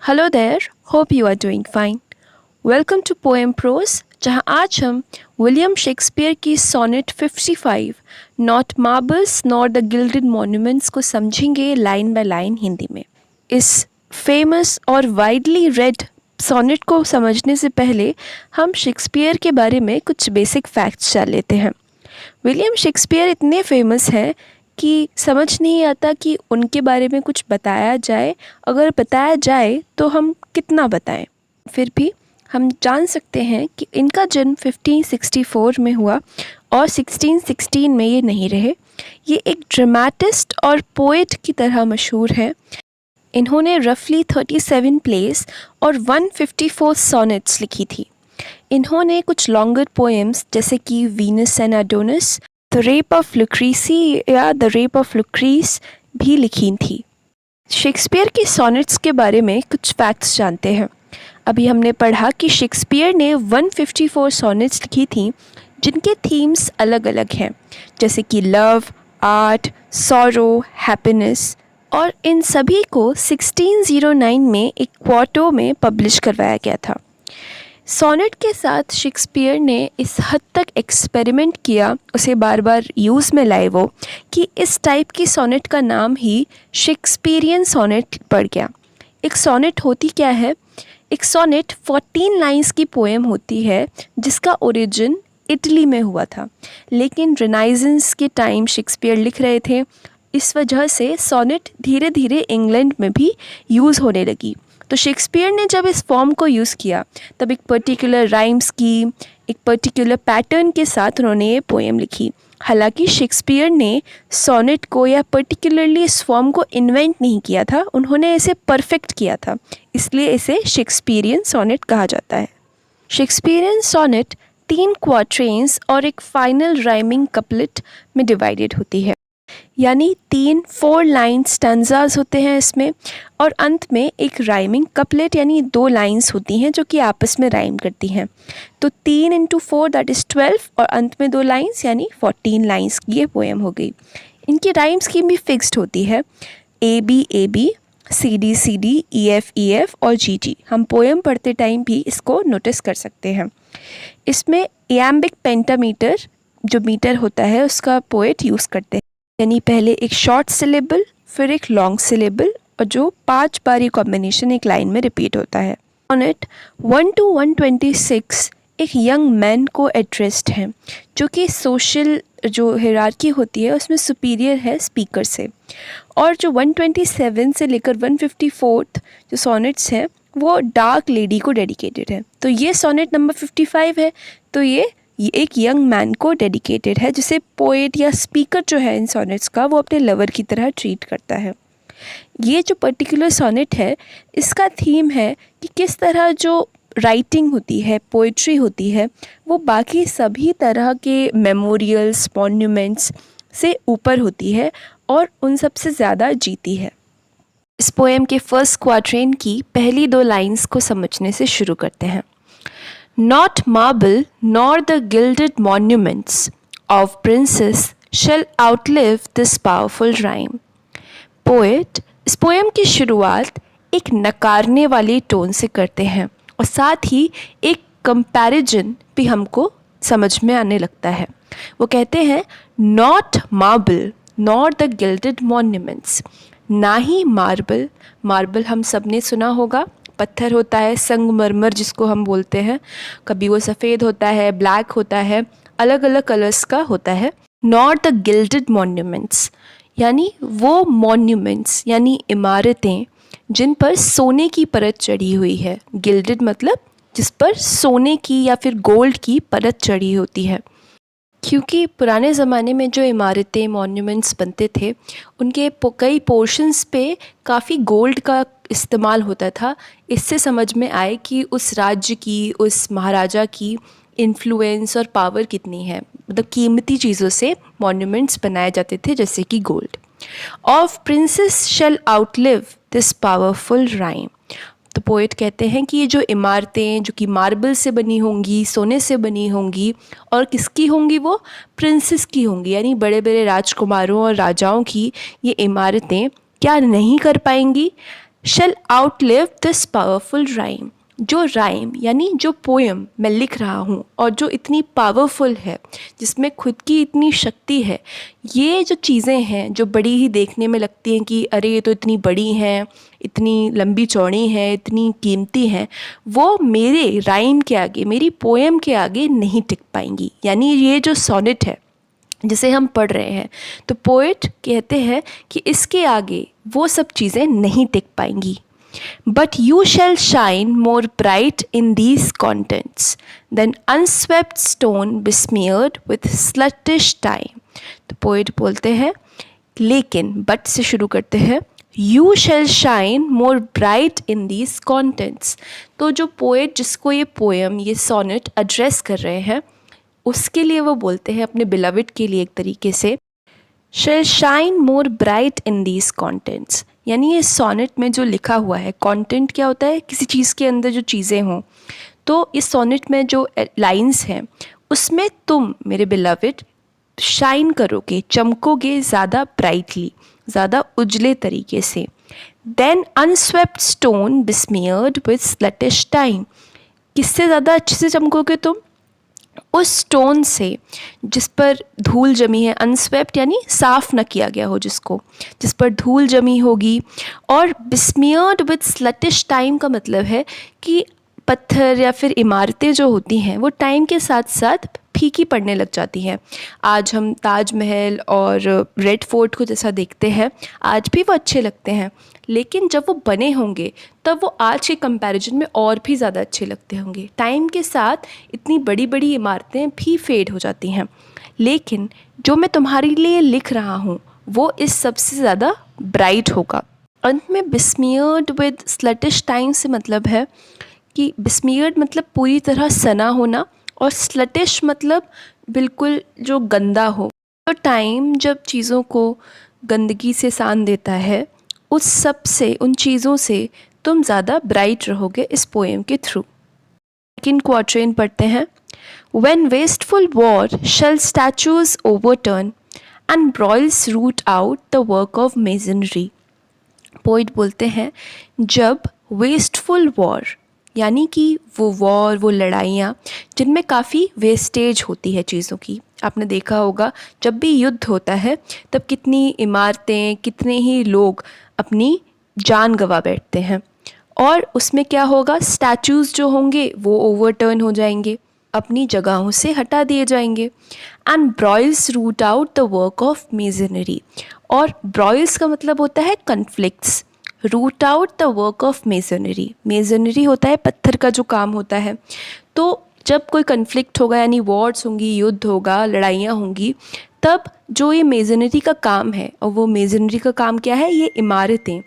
Hello there, hope you are doing fine. Welcome to poem prose, जहां आज हम William Shakespeare की sonnet 55 not marbles nor the gilded monuments को समझेंगे line by line Hindi में। इस फेमस और वाइडली रेड सोनेट को समझने से पहले हम शेक्सपियर के बारे में कुछ बेसिक फैक्ट्स जान लेते हैं। विलियम शेक्सपियर इतने फेमस हैं कि समझ नहीं आता कि उनके बारे में कुछ बताया जाए। अगर बताया जाए तो हम कितना बताएं। फिर भी हम जान सकते हैं कि इनका जन्म 1564 में हुआ और 1616 में ये नहीं रहे। ये एक ड्रामेटिस्ट और पोएट की तरह मशहूर हैं। इन्होंने रफली 37 प्लेस और 154 सोनेट्स लिखी थी। इन्होंने कुछ लॉन्गर पोएम्स जैसे कि Venus and Adonis, the rape of Lucrece या द रेप ऑफ लुक्रीस भी लिखी थी। शेक्सपियर की सोनेट्स के बारे में कुछ फैक्ट्स जानते हैं। अभी हमने पढ़ा कि शेक्सपियर ने 154 सोनेट्स लिखी थी जिनके थीम्स अलग अलग हैं, जैसे कि लव, आर्ट, सॉरो, हैप्पीनेस, और इन सभी को 1609 में एक क्वार्टो में पब्लिश करवाया गया था। सोनेट के साथ शेक्सपियर ने इस हद तक एक्सपेरिमेंट किया, उसे बार बार यूज़ में लाए वो, कि इस टाइप की सोनेट का नाम ही शेक्सपियरियन सोनेट पड़ गया। एक सोनेट होती क्या है? एक सोनेट 14 लाइंस की पोएम होती है जिसका ओरिजिन इटली में हुआ था, लेकिन रेनाइजेंस के टाइम शेक्सपियर लिख रहे थे। इस वजह से सोनेट धीरे धीरे इंग्लैंड में भी यूज़ होने लगी। तो शेक्सपियर ने जब इस फॉर्म को यूज़ किया तब एक पर्टिकुलर राइम्स की, एक पर्टिकुलर पैटर्न के साथ उन्होंने ये पोएम लिखी। हालांकि शेक्सपियर ने सोनेट को या पर्टिकुलरली इस फॉर्म को इन्वेंट नहीं किया था, उन्होंने इसे परफेक्ट किया था, इसलिए इसे शेक्सपियरियन सोनेट कहा जाता है। शेक्सपियरियन सोनेट 3 क्वाट्रेन्स और एक फाइनल राइमिंग कपलेट में डिवाइडेड होती है, यानी 4 लाइन स्टैंजाज होते हैं इसमें, और अंत में एक राइमिंग कपलेट यानी 2 लाइंस होती हैं जो कि आपस में राइम करती हैं। तो 3 × 4 दैट इज़ 12 और अंत में 2 लाइंस यानी 14 लाइंस की ये पोएम हो गई। इनकी राइम स्कीम भी फिक्स्ड होती है, AB CD CD EF और GG। हम पोएम पढ़ते टाइम भी इसको नोटिस कर सकते हैं। इसमें इयैम्बिक पेंटामीटर जो मीटर होता है उसका पोएट यूज़ करते हैं, यानी पहले एक शॉर्ट सिलेबल फिर एक लॉन्ग सिलेबल, और जो 5 बार ये कॉम्बिनेशन एक लाइन में रिपीट होता है। सोनेट 1 to 126 एक यंग मैन को एड्रेस्ड है, जो कि सोशल जो हिरार्की होती है उसमें सुपीरियर है स्पीकर से। और जो 127 से लेकर 154 जो सोनेट्स हैं वो डार्क लेडी को डेडिकेटेड है। तो ये सोनेट नंबर 55 है, तो ये एक यंग मैन को डेडिकेटेड है, जिसे पोएट या स्पीकर जो है इन सोनेट्स का वो अपने लवर की तरह ट्रीट करता है। ये जो पर्टिकुलर सोनेट है इसका थीम है कि किस तरह जो राइटिंग होती है, पोइट्री होती है, वो बाकी सभी तरह के मेमोरियल्स, मॉन्यूमेंट्स से ऊपर होती है और उन सबसे ज़्यादा जीती है। इस पोएम के फर्स्ट क्वाट्रेन की पहली 2 लाइंस को समझने से शुरू करते हैं। Not marble nor the gilded monuments of princes shall outlive this powerful rhyme. Poet इस पोएम की शुरुआत एक नकारने वाली टोन से करते हैं और साथ ही एक कंपैरिजन भी हमको समझ में आने लगता है। वो कहते हैं Not marble nor the gilded monuments, ना ही मार्बल। मार्बल हम सब ने सुना होगा, पत्थर होता है, संगमरमर जिसको हम बोलते हैं, कभी वो सफ़ेद होता है, ब्लैक होता है, अलग अलग कलर्स का होता है। नॉट द गिल्डेड मॉन्यूमेंट्स, यानी वो मॉन्यूमेंट्स यानी इमारतें जिन पर सोने की परत चढ़ी हुई है। गिल्डेड मतलब जिस पर सोने की या फिर गोल्ड की परत चढ़ी होती है, क्योंकि पुराने ज़माने में जो इमारतें, मॉन्यूमेंट्स बनते थे उनके कई पोर्शंस पे काफ़ी गोल्ड का इस्तेमाल होता था। इससे समझ में आए कि उस राज्य की, उस महाराजा की इन्फ्लुएंस और पावर कितनी है। मतलब कीमती चीज़ों से मॉन्यूमेंट्स बनाए जाते थे, जैसे कि gold. Of princes shall outlive this powerful rhyme. तो पोएट कहते हैं कि ये जो इमारतें जो कि मार्बल से बनी होंगी, सोने से बनी होंगी, और किसकी होंगी? वो प्रिंसेस की होंगी, यानी बड़े बड़े राजकुमारों और राजाओं की ये इमारतें क्या नहीं कर पाएंगी? shall outlive this powerful rhyme। जो राइम यानी जो पोएम मैं लिख रहा हूँ और जो इतनी पावरफुल है, जिसमें खुद की इतनी शक्ति है, ये जो चीज़ें हैं जो बड़ी ही देखने में लगती हैं कि अरे ये तो इतनी बड़ी हैं, इतनी लंबी चौड़ी हैं, इतनी कीमती हैं, वो मेरे राइम के आगे, मेरी पोएम के आगे नहीं टिक पाएंगी। यानी ये जो सोनेट है जिसे हम पढ़ रहे हैं, तो पोएट कहते हैं कि इसके आगे वो सब चीज़ें नहीं टिक पाएंगी। But you shall shine more bright in these contents than unswept stone besmeared with sluttish time। तो पोएट बोलते हैं, लेकिन बट से शुरू करते हैं, You shall shine more bright in these contents। तो जो पोएट जिसको ये पोएम, ये सोनेट एड्रेस कर रहे हैं, उसके लिए वो बोलते हैं, अपने बिलविड के लिए एक तरीके से, shall shine more bright in these contents। यानी ये सोनेट में जो लिखा हुआ है, कंटेंट क्या होता है, किसी चीज़ के अंदर जो चीज़ें हों, तो इस सोनेट में जो लाइंस हैं उसमें तुम मेरे बिलविड शाइन करोगे, चमकोगे ज़्यादा ब्राइटली, ज़्यादा उजले तरीके से। Then unswept stone besmeared with sluttish time. किससे ज़्यादा अच्छे से चमकोगे तुम? उस स्टोन से जिस पर धूल जमी है, अनस्वेप्ट यानी साफ़ न किया गया हो, जिस पर धूल जमी होगी। और बिस्मियर्ड विथ स्लटिश टाइम का मतलब है कि पत्थर या फिर इमारतें जो होती हैं वो टाइम के साथ साथ फीकी पड़ने लग जाती हैं। आज हम ताजमहल और रेड फोर्ट को जैसा देखते हैं, आज भी वो अच्छे लगते हैं, लेकिन जब वो बने होंगे तब वो आज के कंपैरिजन में और भी ज़्यादा अच्छे लगते होंगे। टाइम के साथ इतनी बड़ी बड़ी इमारतें भी फेड हो जाती हैं, लेकिन जो मैं तुम्हारे लिए लिख रहा हूँ वो इस सबसे ज़्यादा ब्राइट होगा। अंत में बिस्मियर्ड विद स्लटिश टाइम से मतलब है कि बिस्मियर्ड मतलब पूरी तरह सना होना, और स्लटिश मतलब बिल्कुल जो गंदा हो। तो टाइम जब चीज़ों को गंदगी से सान देता है, उस सब से, उन चीज़ों से तुम ज़्यादा ब्राइट रहोगे इस पोएम के थ्रू। सेकंड क्वार्ट्रेन पढ़ते हैं। When wasteful war shall statues overturn and broils root out the work of masonry। Poet बोलते हैं, जब वेस्टफुल वॉर यानी कि वो वॉर, वो लड़ाइयाँ जिनमें काफ़ी वेस्टेज होती है चीज़ों की। आपने देखा होगा जब भी युद्ध होता है तब कितनी इमारतें, कितने ही लोग अपनी जान गंवा बैठते हैं, और उसमें क्या होगा, स्टैचूज़ जो होंगे वो ओवरटर्न हो जाएंगे, अपनी जगहों से हटा दिए जाएंगे। And broils root out the work of masonry. और ब्रॉयल्स का मतलब होता है conflicts, root out the work of masonry. Masonry होता है पत्थर का जो काम होता है। तो जब कोई कन्फ्लिक्ट होगा यानी वॉर्स होंगी, युद्ध होगा, लड़ाइयाँ होंगी, तब जो ये मेजनरी का काम है, और वो मेजनरी का काम क्या है, ये इमारतें,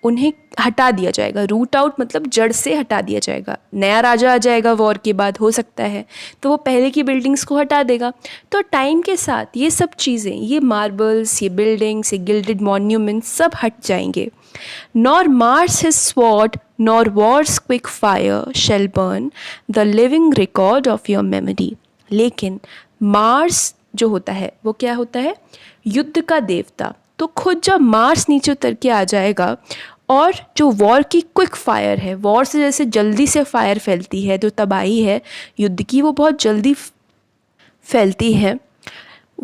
उन्हें हटा दिया जाएगा। रूट आउट मतलब जड़ से हटा दिया जाएगा। नया राजा आ जाएगा वॉर के बाद, हो सकता है, तो वो पहले की बिल्डिंग्स को हटा देगा। तो टाइम के साथ ये सब चीज़ें, ये मार्बल्स, ये बिल्डिंग्स, ये गिल्डेड मॉन्यूमेंट्स सब हट जाएंगे। Nor Mars his sword nor wars quick fire shall burn the living record of your memory. लेकिन मार्स जो होता है वो क्या होता है, युद्ध का देवता। तो खुद जब मार्स नीचे उतर के आ जाएगा, और जो वॉर की क्विक फायर है, वॉर से जैसे जल्दी से फायर फैलती है, जो तबाही है युद्ध की वो बहुत जल्दी फैलती है,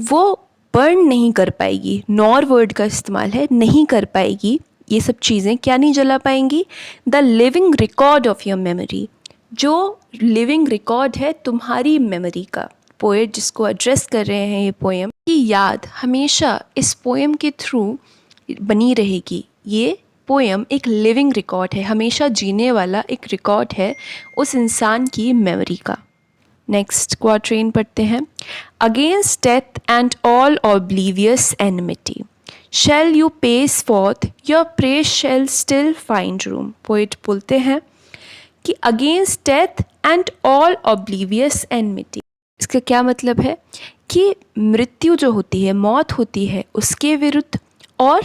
वो बर्न नहीं कर पाएगी। नॉर वर्ड का इस्तेमाल है, नहीं कर पाएगी। ये सब चीज़ें क्या नहीं जला पाएंगी, the living record of your memory. जो लिविंग रिकॉर्ड है तुम्हारी मेमोरी का। पोएट जिसको एड्रेस कर रहे हैं ये पोएम की याद हमेशा इस पोएम के थ्रू बनी रहेगी। ये पोएम एक लिविंग रिकॉर्ड है, हमेशा जीने वाला एक रिकॉर्ड है उस इंसान की मेमोरी का। नेक्स्ट क्वार्ट्रेन पढ़ते हैं। Against death and all oblivious enmity shall you pace forth your praise shall still find room. Poet बोलते हैं कि against death and all oblivious enmity, इसका क्या मतलब है कि मृत्यु जो होती है, मौत होती है, उसके विरुद्ध, और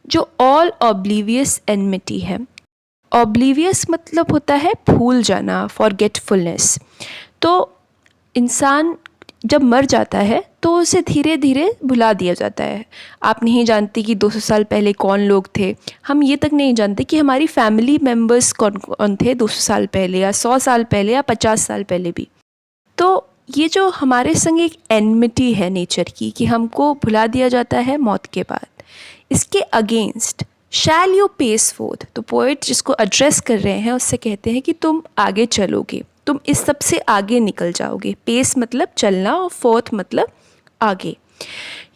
जो ऑल ऑब्लीवियस एनिमिटी है। ऑब्लीवियस मतलब होता है भूल जाना, फॉरगेटफुलनेस। तो इंसान जब मर जाता है तो उसे धीरे धीरे भुला दिया जाता है। आप नहीं जानते कि 200 साल पहले कौन लोग थे, हम ये तक नहीं जानते कि हमारी फैमिली मेम्बर्स कौन कौन थे 200 साल पहले या 100 साल पहले या 50 साल पहले भी। तो ये जो हमारे संग एक एनमिटी है नेचर की, कि हमको भुला दिया जाता है मौत के बाद, इसके against shall you pace forth, तो पोएट जिसको एड्रेस कर रहे हैं उससे कहते हैं कि तुम आगे चलोगे, तुम इस सब से आगे निकल जाओगे। पेस मतलब चलना और फोर्थ मतलब आगे।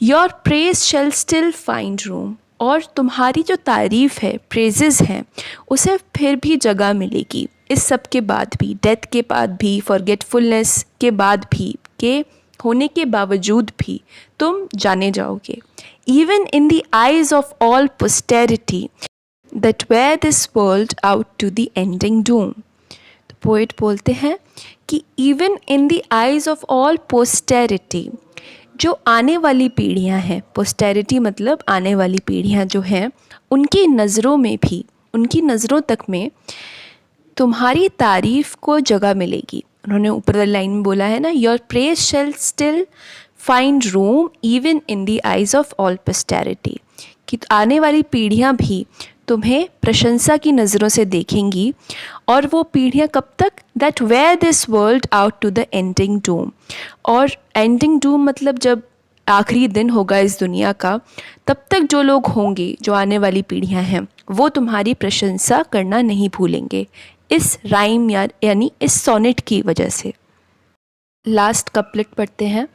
Your praise shall still find room, और तुम्हारी जो तारीफ़ है, प्रेजेस हैं, उसे फिर भी जगह मिलेगी इस सब के बाद भी, डेथ के बाद भी, फॉरगेटफुलनेस के बाद भी, के होने के बावजूद भी तुम जाने जाओगे। Even in the eyes of all posterity that wear this world out to the ending doom. तो पोएट बोलते हैं कि even in the eyes of all posterity, जो आने वाली पीढ़ियां हैं, पोस्टेरिटी मतलब आने वाली पीढ़ियां जो हैं, उनकी नज़रों में भी, उनकी नज़रों तक में तुम्हारी तारीफ़ को जगह मिलेगी। उन्होंने ऊपर लाइन में बोला है ना, your praise shall still find room even in the eyes of all posterity, कि आने वाली पीढ़ियां भी तुम्हें प्रशंसा की नज़रों से देखेंगी। और वो पीढ़ियां कब तक? That wear this world out to the ending doom, और एंडिंग डूम मतलब जब आखिरी दिन होगा इस दुनिया का, तब तक जो लोग होंगे, जो आने वाली पीढ़ियां हैं, वो तुम्हारी प्रशंसा करना नहीं भूलेंगे, इस राइम यानी इस सोनेट की वजह से। लास्ट कपलेट पढ़ते हैं।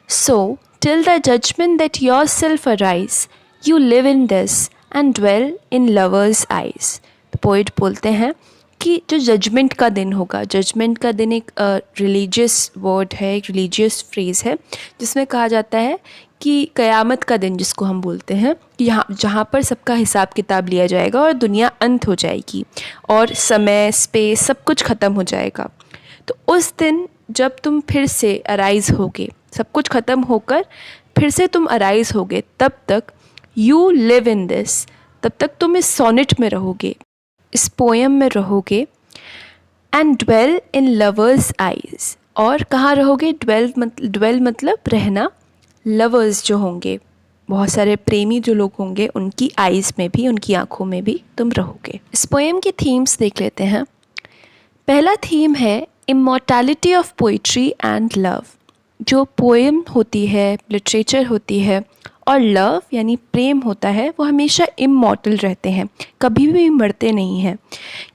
So till the judgment that yourself arise you live in this and dwell in lovers' eyes. तो पोइट बोलते हैं कि जो जजमेंट का दिन होगा, जजमेंट का दिन एक रिलीजियस वर्ड है, एक रिलीजियस फ्रेज़ है, जिसमें कहा जाता है कि क़यामत का दिन जिसको हम बोलते हैं, कि यहाँ जहाँ पर सबका हिसाब किताब लिया जाएगा और दुनिया अंत हो जाएगी और समय, स्पेस सब कुछ ख़त्म हो जाएगा। तो उस दिन जब तुम फिर से अराइज़ होगे, सब कुछ ख़त्म होकर फिर से तुम अराइज़ होगे, तब तक यू लिव इन दिस, तब तक तुम इस सोनेट में रहोगे, इस पोएम में रहोगे। And dwell in lovers' eyes, और कहाँ रहोगे? ड्वेल मतलब रहना, लवर्स जो होंगे, बहुत सारे प्रेमी जो लोग होंगे, उनकी आइज़ में भी, उनकी आँखों में भी तुम रहोगे। इस पोएम के थीम्स देख लेते हैं। पहला थीम है immortality of poetry and love. जो पोएम होती है, लिटरेचर होती है, और लव यानी प्रेम होता है, वो हमेशा इमॉर्टल रहते हैं, कभी भी मरते नहीं हैं।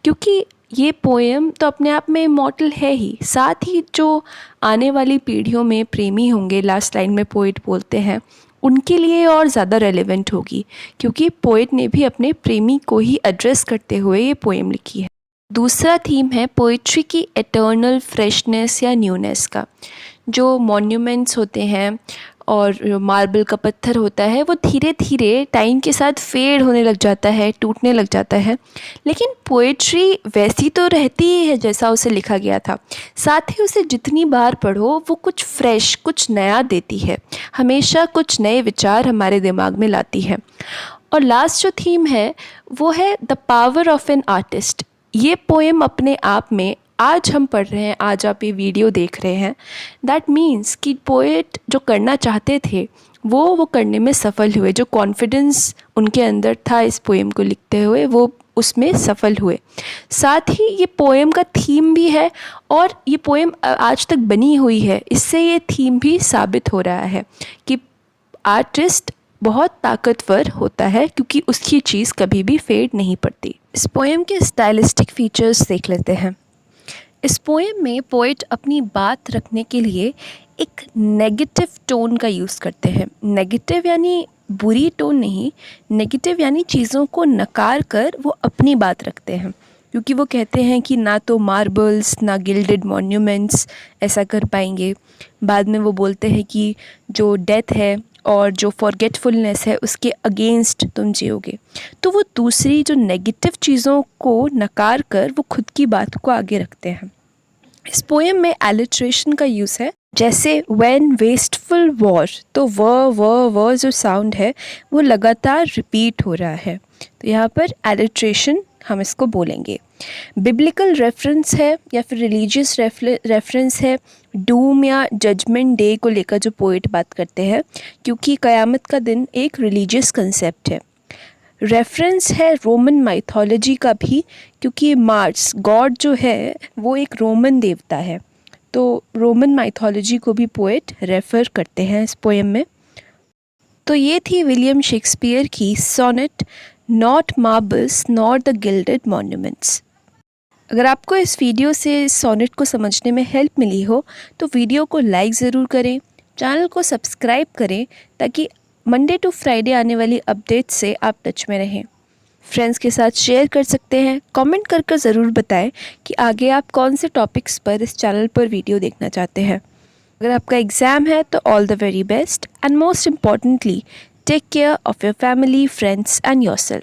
क्योंकि ये पोएम तो अपने आप में इमॉर्टल है ही, साथ ही जो आने वाली पीढ़ियों में प्रेमी होंगे, लास्ट लाइन में पोइट बोलते हैं, उनके लिए और ज़्यादा रेलेवेंट होगी, क्योंकि पोइट ने भी अपने प्रेमी को ही एड्रेस करते हुए ये पोएम लिखी है। दूसरा थीम है पोइट्री की एटर्नल फ्रेशनेस या न्यूनेस का। जो मॉन्यूमेंट्स होते हैं और जो मार्बल का पत्थर होता है, वो धीरे धीरे टाइम के साथ फेड होने लग जाता है, टूटने लग जाता है, लेकिन पोइट्री वैसी तो रहती ही है जैसा उसे लिखा गया था। साथ ही उसे जितनी बार पढ़ो वो कुछ फ्रेश, कुछ नया देती है, हमेशा कुछ नए विचार हमारे दिमाग में लाती है। और लास्ट जो थीम है वो है the power of an artist. ये पोएम अपने आप में, आज हम पढ़ रहे हैं, आज आप ये वीडियो देख रहे हैं, दैट मीन्स कि पोएट जो करना चाहते थे वो करने में सफल हुए। जो कॉन्फिडेंस उनके अंदर था इस पोएम को लिखते हुए, वो उसमें सफल हुए। साथ ही ये पोएम का थीम भी है, और ये पोएम आज तक बनी हुई है, इससे ये थीम भी साबित हो रहा है कि आर्टिस्ट बहुत ताकतवर होता है, क्योंकि उसकी चीज़ कभी भी फेड नहीं पड़ती। इस पोएम के स्टाइलिस्टिक फीचर्स देख लेते हैं। इस पोएम में पोएट अपनी बात रखने के लिए एक नेगेटिव टोन का यूज़ करते हैं। नेगेटिव यानी बुरी टोन नहीं, नेगेटिव यानी चीज़ों को नकार कर वो अपनी बात रखते हैं, क्योंकि वो कहते हैं कि ना तो मार्बल्स ना गिल्डेड मॉन्यूमेंट्स ऐसा कर पाएंगे। बाद में वो बोलते हैं कि जो डेथ है और जो फॉरगेटफुलनेस है उसके अगेंस्ट तुम जियोगे। तो वो दूसरी जो नेगेटिव चीज़ों को नकार कर वो खुद की बात को आगे रखते हैं। इस पोएम में एलिट्रेशन का यूज़ है, जैसे व्हेन वेस्टफुल वॉर, तो व जो साउंड है वो लगातार रिपीट हो रहा है, तो यहाँ पर एलिट्रेशन हम इसको बोलेंगे। बिब्लिकल रेफरेंस है या फिर रिलीजियस रेफरेंस है डूम या जजमेंट डे को लेकर जो पोएट बात करते हैं, क्योंकि क़यामत का दिन एक रिलीजियस कंसेप्ट है। रेफरेंस है रोमन माइथोलॉजी का भी, क्योंकि मार्स गॉड जो है वो एक रोमन देवता है, तो रोमन माइथोलॉजी को भी पोएट रेफ़र करते हैं इस पोएम में। तो ये थी विलियम शेक्सपियर की sonnet not marbles not the gilded monuments. अगर आपको इस वीडियो से इस सोनेट को समझने में हेल्प मिली हो तो वीडियो को लाइक ज़रूर करें, चैनल को सब्सक्राइब करें ताकि मंडे टू फ्राइडे आने वाली अपडेट से आप टच में रहें। फ्रेंड्स के साथ शेयर कर सकते हैं। कमेंट कर ज़रूर बताएं कि आगे आप कौन से टॉपिक्स पर इस चैनल पर वीडियो देखना चाहते हैं। अगर आपका एग्ज़ाम है तो all the very best and most importantly take care of your family, friends and yourself.